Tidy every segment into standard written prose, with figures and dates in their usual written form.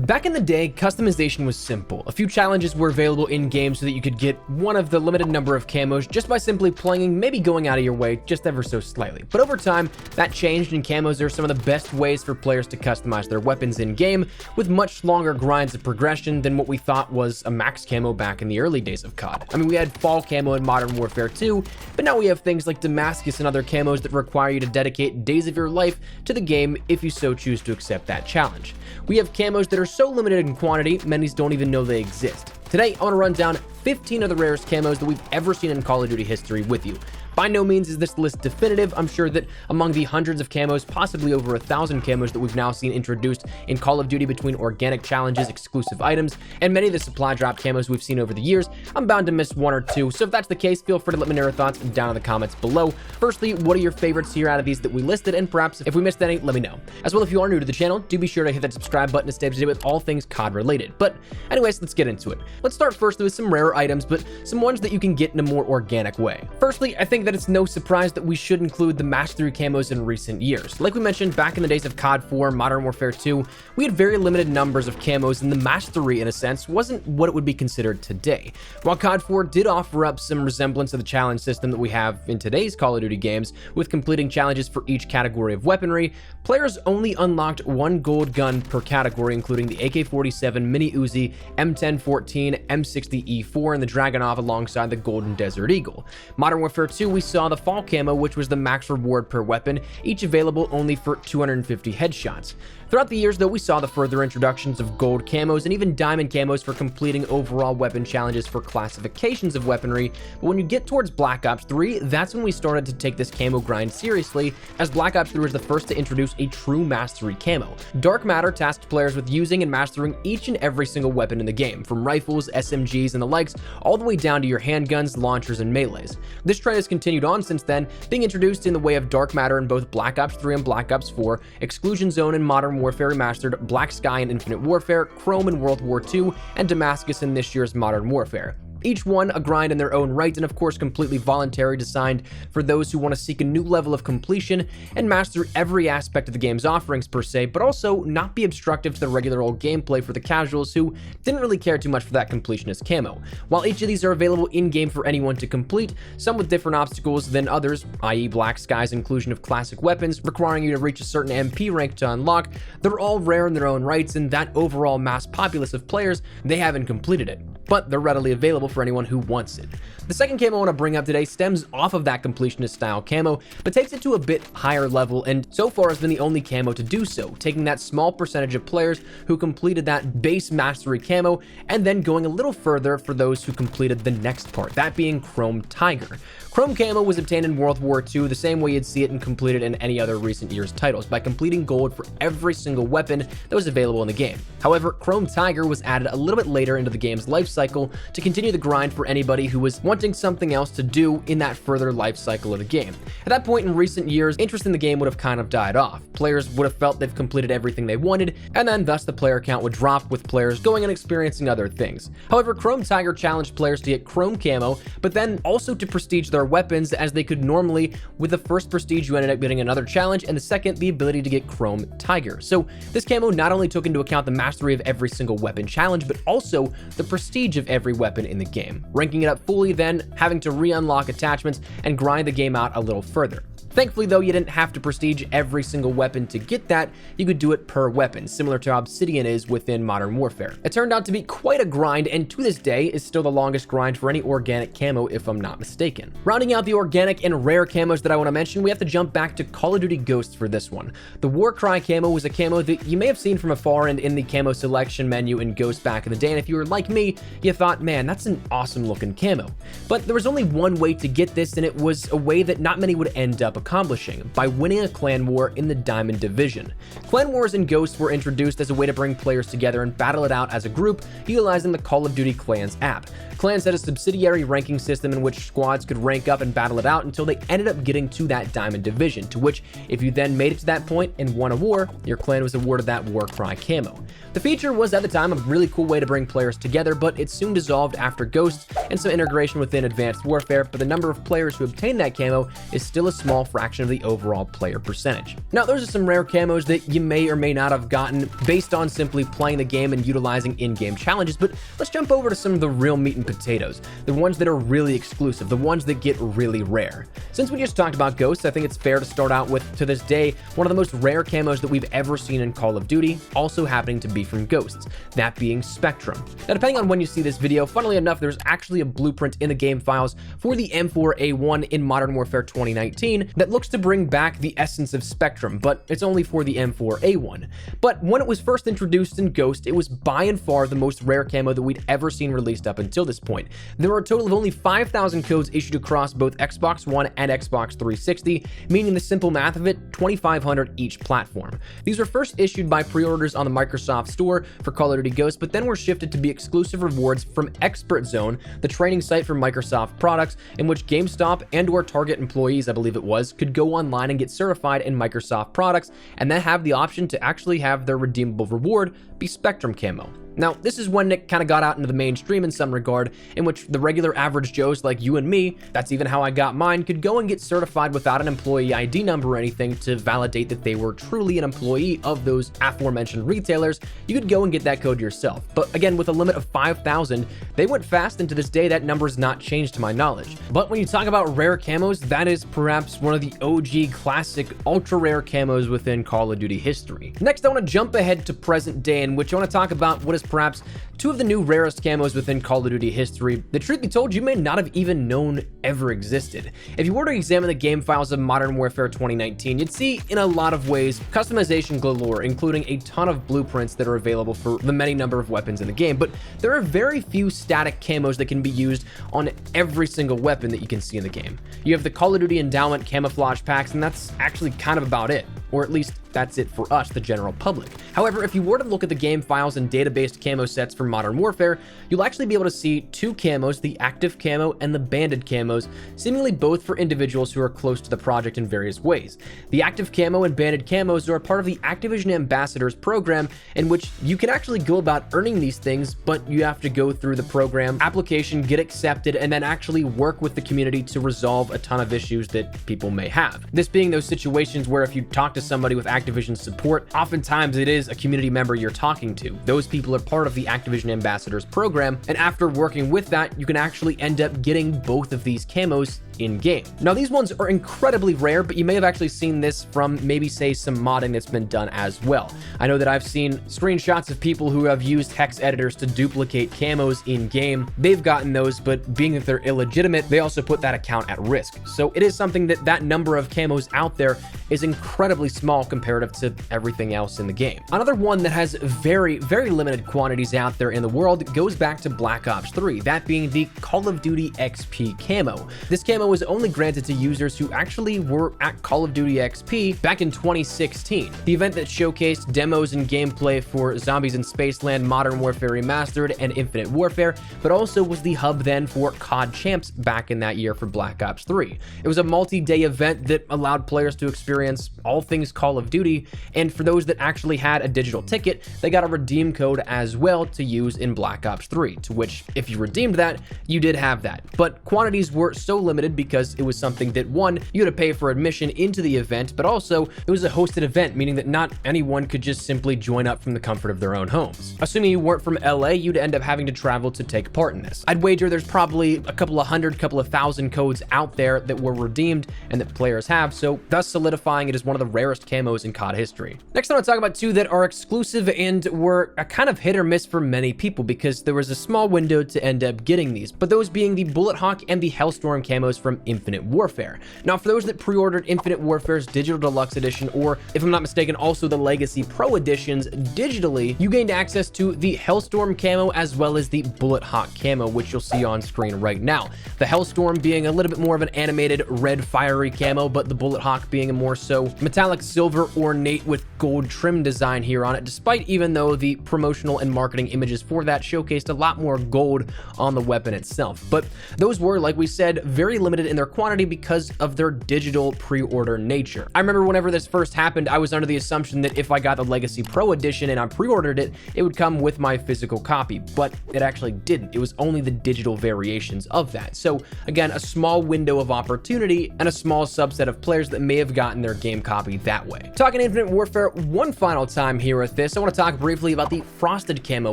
Back in the day, customization was simple. A few challenges were available in-game so that you could get one of the limited number of camos just by simply playing, maybe going out of your way just ever so slightly. But over time, that changed, and camos are some of the best ways for players to customize their weapons in-game, with much longer grinds of progression than what we thought was a max camo back in the early days of COD. I mean, we had fall camo in Modern Warfare 2, but now we have things like Damascus and other camos that require you to dedicate days of your life to the game if you so choose to accept that challenge. We have camos that are so limited in quantity, many don't even know they exist. Today, I want to run down 15 of the rarest camos that we've ever seen in Call of Duty history with you. By no means is this list definitive. I'm sure that among the hundreds of camos, possibly over 1,000 camos that we've now seen introduced in Call of Duty between organic challenges, exclusive items, and many of the supply drop camos we've seen over the years, I'm bound to miss one or two. So if that's the case, feel free to let me know your thoughts down in the comments below. Firstly, what are your favorites here out of these that we listed? And perhaps if we missed any, let me know. As well, if you are new to the channel, do be sure to hit that subscribe button to stay up to date with all things COD related. But anyways, let's get into it. Let's start first with some rarer items, but some ones that you can get in a more organic way. Firstly, I think that it's no surprise that we should include the mastery camos in recent years. Like we mentioned, back in the days of COD 4, Modern Warfare 2, we had very limited numbers of camos, and the mastery, in a sense, wasn't what it would be considered today. While COD 4 did offer up some resemblance of the challenge system that we have in today's Call of Duty games, with completing challenges for each category of weaponry, players only unlocked one gold gun per category, including the AK-47, Mini Uzi, M1014, M60E4, and the Dragunov alongside the Golden Desert Eagle. Modern Warfare 2, we saw the fall camo, which was the max reward per weapon, each available only for 250 headshots. Throughout the years, though, we saw the further introductions of gold camos and even diamond camos for completing overall weapon challenges for classifications of weaponry. But when you get towards Black Ops 3, that's when we started to take this camo grind seriously, as Black Ops 3 was the first to introduce a true mastery camo. Dark Matter tasked players with using and mastering each and every single weapon in the game, from rifles, SMGs, and the likes, all the way down to your handguns, launchers, and melees. This trend has continued on since then, being introduced in the way of Dark Matter in both Black Ops 3 and Black Ops 4, Exclusion Zone in Modern Warfare Remastered, Black Sky in Infinite Warfare, Chrome in World War II, and Damascus in this year's Modern Warfare. Each one a grind in their own right, and of course completely voluntary, designed for those who want to seek a new level of completion and master every aspect of the game's offerings per se, but also not be obstructive to the regular old gameplay for the casuals who didn't really care too much for that completionist camo. While each of these are available in-game for anyone to complete, some with different obstacles than others, i.e. Black Sky's inclusion of classic weapons requiring you to reach a certain MP rank to unlock, they're all rare in their own rights, and that overall mass populace of players, they haven't completed it, but they're readily available for anyone who wants it. The second camo I want to bring up today stems off of that completionist style camo, but takes it to a bit higher level, and so far has been the only camo to do so, taking that small percentage of players who completed that base mastery camo, and then going a little further for those who completed the next part, that being Chrome Tiger. Chrome camo was obtained in World War II the same way you'd see it and completed in any other recent year's titles, by completing gold for every single weapon that was available in the game. However, Chrome Tiger was added a little bit later into the game's life cycle to continue the grind for anybody who was wanting something else to do in that further life cycle of the game. At that point in recent years, interest in the game would have kind of died off. Players would have felt they've completed everything they wanted, and then thus the player count would drop, with players going and experiencing other things. However, Chrome Tiger challenged players to get Chrome camo, but then also to prestige their weapons, as they could normally. With the first prestige, you ended up getting another challenge, and the second, the ability to get Chrome Tiger. So this camo not only took into account the mastery of every single weapon challenge, but also the prestige of every weapon in the game, ranking it up fully, then having to re-unlock attachments and grind the game out a little further. Thankfully, though, you didn't have to prestige every single weapon to get that. You could do it per weapon, similar to how Obsidian is within Modern Warfare. It turned out to be quite a grind, and to this day is still the longest grind for any organic camo, if I'm not mistaken. Rounding out the organic and rare camos that I want to mention, we have to jump back to Call of Duty Ghosts for this one. The Warcry camo was a camo that you may have seen from afar and in the camo selection menu in Ghosts back in the day, and if you were like me, you thought, man, that's an awesome looking camo. But there was only one way to get this, and it was a way that not many would end up accomplishing, by winning a clan war in the Diamond Division. Clan wars in Ghosts were introduced as a way to bring players together and battle it out as a group, utilizing the Call of Duty Clans app. Clans had a subsidiary ranking system in which squads could rank up and battle it out until they ended up getting to that Diamond Division, to which, if you then made it to that point and won a war, your clan was awarded that Warcry camo. The feature was at the time a really cool way to bring players together, but it soon dissolved after Ghosts and some integration within Advanced Warfare, but the number of players who obtained that camo is still a small fraction fraction of the overall player percentage. Now, those are some rare camos that you may or may not have gotten based on simply playing the game and utilizing in-game challenges, but let's jump over to some of the real meat and potatoes, the ones that are really exclusive, the ones that get really rare. Since we just talked about ghosts, I think it's fair to start out with, to this day, one of the most rare camos that we've ever seen in Call of Duty, also happening to be from ghosts, that being Spectrum. Now, depending on when you see this video, funnily enough, there's actually a blueprint in the game files for the M4A1 in Modern Warfare 2019 that looks to bring back the essence of Spectrum, but it's only for the M4A1. But when it was first introduced in Ghost, it was by and far the most rare camo that we'd ever seen released up until this point. There are a total of only 5,000 codes issued across both Xbox One and Xbox 360, meaning the simple math of it, 2,500 each platform. These were first issued by pre-orders on the Microsoft Store for Call of Duty Ghost, but then were shifted to be exclusive rewards from Expert Zone, the training site for Microsoft products, in which GameStop and/or Target employees, I believe it was, could go online and get certified in Microsoft products, and then have the option to actually have their redeemable reward be Spectrum camo. Now, this is when it kind of got out into the mainstream in some regard, in which the regular average Joes like you and me, that's even how I got mine, could go and get certified without an employee ID number or anything to validate that they were truly an employee of those aforementioned retailers. You could go and get that code yourself. But again, with a limit of 5,000, they went fast, and to this day, that number's not changed to my knowledge. But when you talk about rare camos, that is perhaps one of the OG classic ultra rare camos within Call of Duty history. Next, I want to jump ahead to present day, in which I want to talk about what is perhaps two of the new rarest camos within Call of Duty history that, truth be told, you may not have even known ever existed. If you were to examine the game files of Modern Warfare 2019, you'd see in a lot of ways customization galore, including a ton of blueprints that are available for the many number of weapons in the game, but there are very few static camos that can be used on every single weapon that you can see in the game. You have the Call of Duty Endowment camouflage packs, and that's actually kind of about it, or at least that's it for us, the general public. However, if you were to look at the game files and database camo sets for Modern Warfare, you'll actually be able to see two camos, the active camo and the banded camos, seemingly both for individuals who are close to the project in various ways. The active camo and banded camos are a part of the Activision Ambassadors program, in which you can actually go about earning these things, but you have to go through the program application, get accepted, and then actually work with the community to resolve a ton of issues that people may have. This being those situations where if you talk to somebody with Activision support, oftentimes it is a community member you're talking to. Those people are part of the Activision Ambassadors program, and after working with that, you can actually end up getting both of these camos in-game. Now, these ones are incredibly rare, but you may have actually seen this from maybe, say, some modding that's been done as well. I know that I've seen screenshots of people who have used hex editors to duplicate camos in-game. They've gotten those, but being that they're illegitimate, they also put that account at risk. So it is something that number of camos out there is incredibly small comparative to everything else in the game. Another one that has very, very limited quantities out there in the world goes back to Black Ops 3, that being the Call of Duty XP camo. This camo was only granted to users who actually were at Call of Duty XP back in 2016, the event that showcased demos and gameplay for Zombies in Spaceland, Modern Warfare Remastered, and Infinite Warfare, but also was the hub then for COD Champs back in that year for Black Ops 3. It was a multi-day event that allowed players to experience all things Call of Duty, and for those that actually had a digital ticket, they got a redeem code as well to use in Black Ops 3, to which, if you redeemed that, you did have that. But quantities were so limited because it was something that, one, you had to pay for admission into the event, but also it was a hosted event, meaning that not anyone could just simply join up from the comfort of their own homes. Assuming you weren't from LA, you'd end up having to travel to take part in this. I'd wager there's probably a couple of hundred, couple of thousand codes out there that were redeemed and that players have, so thus solidifying it as one of the rarest camos in COD history. Next, I want to talk about two that are exclusive and were a kind of hit or miss for many people because there was a small window to end up getting these, but those being the Bullet Hawk and the Hellstorm camos from Infinite Warfare. Now, for those that pre-ordered Infinite Warfare's Digital Deluxe Edition, or if I'm not mistaken, also the Legacy Pro Editions digitally, you gained access to the Hellstorm camo as well as the Bullet Hawk camo, which you'll see on screen right now. The Hellstorm being a little bit more of an animated red fiery camo, but the Bullet Hawk being a more so metallic silver ornate with gold trim design here on it, despite even though the promotional and marketing images for that showcased a lot more gold on the weapon itself. But those were, like we said, very limited limited in their quantity because of their digital pre-order nature. I remember whenever this first happened, I was under the assumption that if I got the Legacy Pro Edition and I pre-ordered it, it would come with my physical copy, but it actually didn't. It was only the digital variations of that. So again, a small window of opportunity and a small subset of players that may have gotten their game copy that way. Talking Infinite Warfare one final time here with this, I want to talk briefly about the Frosted Camo,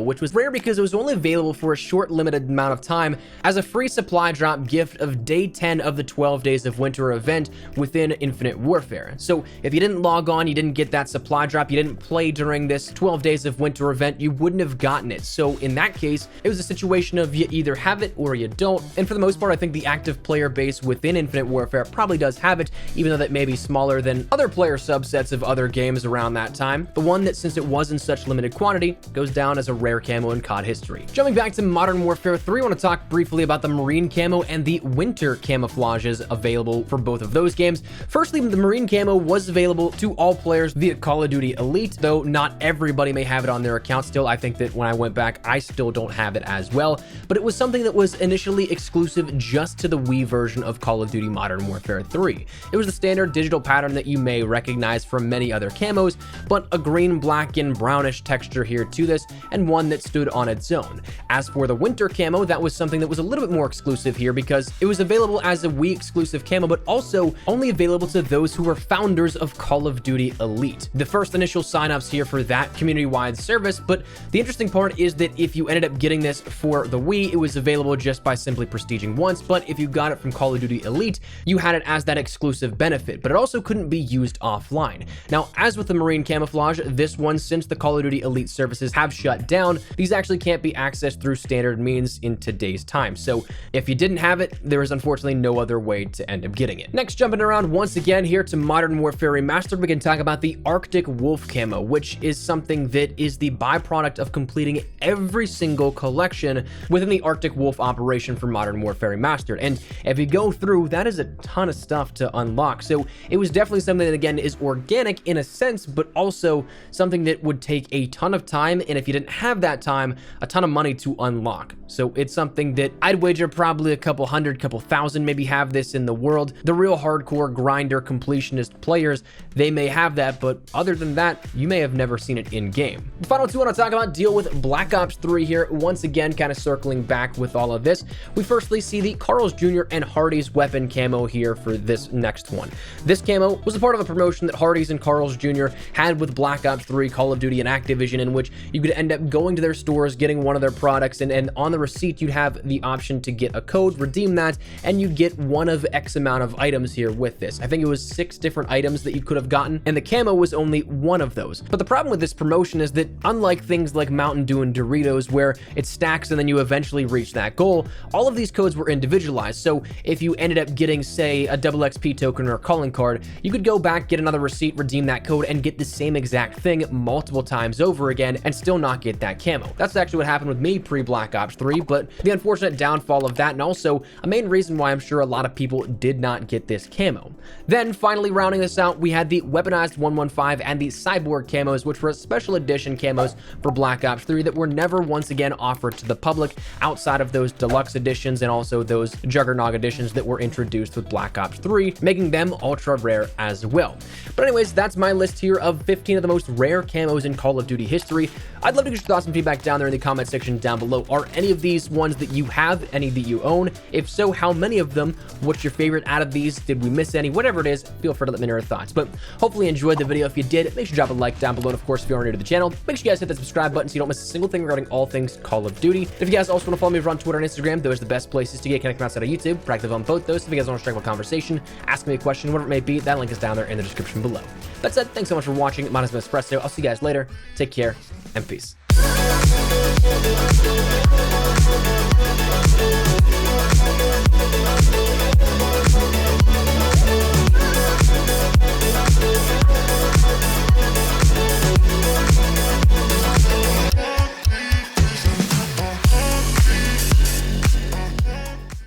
which was rare because it was only available for a short limited amount of time as a free supply drop gift of day 10 of the 12 Days of Winter event within Infinite Warfare. So if you didn't log on, you didn't get that supply drop, you didn't play during this 12 Days of Winter event, you wouldn't have gotten it. So in that case, it was a situation of you either have it or you don't. And for the most part, I think the active player base within Infinite Warfare probably does have it, even though that may be smaller than other player subsets of other games around that time. The one that, since it was in such limited quantity, goes down as a rare camo in COD history. Jumping back to Modern Warfare 3, I want to talk briefly about the Marine camo and the Winter camouflages available for both of those games. Firstly, the Marine camo was available to all players via Call of Duty Elite, though not everybody may have it on their account still. I think that when I went back, I still don't have it as well, but it was something that was initially exclusive just to the Wii version of Call of Duty Modern Warfare 3. It was the standard digital pattern that you may recognize from many other camos, but a green, black, and brownish texture here to this, and one that stood on its own. As for the Winter camo, that was something that was a little bit more exclusive here because it was available as a Wii exclusive camo, but also only available to those who were founders of Call of Duty Elite. The first initial signups here for that community-wide service, but the interesting part is that if you ended up getting this for the Wii, it was available just by simply prestiging once, but if you got it from Call of Duty Elite, you had it as that exclusive benefit, but it also couldn't be used offline. Now, as with the Marine camouflage, this one, since the Call of Duty Elite services have shut down, these actually can't be accessed through standard means in today's time. So if you didn't have it, there is unfortunately no other way to end up getting it. Next, jumping around once again here to Modern Warfare Remastered, we can talk about the Arctic Wolf camo, which is something that is the byproduct of completing every single collection within the Arctic Wolf operation for Modern Warfare Remastered. And if you go through, that is a ton of stuff to unlock. So it was definitely something that, again, is organic in a sense, but also something that would take a ton of time, and if you didn't have that time, a ton of money to unlock. So it's something that I'd wager probably a couple hundred, couple thousand maybe have this in the world. The real hardcore grinder completionist players, they may have that, but other than that, you may have never seen it in game. The final two I want to talk about deal with Black Ops 3 here. Once again, kind of circling back with all of this, we firstly see the Carl's Jr. and Hardy's weapon camo here for this next one. This camo was a part of a promotion that Hardy's and Carl's Jr. had with Black Ops 3, Call of Duty, and Activision, in which you could end up going to their stores, getting one of their products, and on the receipt, you'd have the option to get a code, redeem that, and you'd get one of X amount of items here with this. I think it was 6 different items that you could have gotten, and the camo was only one of those. But the problem with this promotion is that, unlike things like Mountain Dew and Doritos, where it stacks and then you eventually reach that goal, all of these codes were individualized. So if you ended up getting, say, a double XP token or a calling card, you could go back, get another receipt, redeem that code, and get the same exact thing multiple times over again and still not get that camo. That's actually what happened with me pre-Black Ops 3, but the unfortunate downfall of that, and also a main reason why I'm sure a lot of people did not get this camo. Then finally rounding this out, we had the Weaponized 115 and the Cyborg camos, which were special edition camos for Black Ops 3 that were never once again offered to the public outside of those deluxe editions and also those Juggernaut editions that were introduced with Black Ops 3, making them ultra rare as well. But anyways, that's my list here of 15 of the most rare camos in Call of Duty history. I'd love to get your thoughts and feedback down there in the comment section down below. Are any of these ones that you have, any that you own? If so, how many of them? What's your favorite out of these? Did we miss any? Whatever it is, feel free to let me know your thoughts. But hopefully you enjoyed the video. If you did, make sure to drop a like down below. And of course, if you are new to the channel, make sure you guys hit that subscribe button so you don't miss a single thing regarding all things Call of Duty. If you guys also want to follow me over on Twitter and Instagram, those are the best places to get connected outside of YouTube. We're active on both those. If you guys want to strike a conversation, ask me a question, whatever it may be, that link is down there in the description below. That said, thanks so much for watching. My name is Espresso. I'll see you guys later. Take care and peace.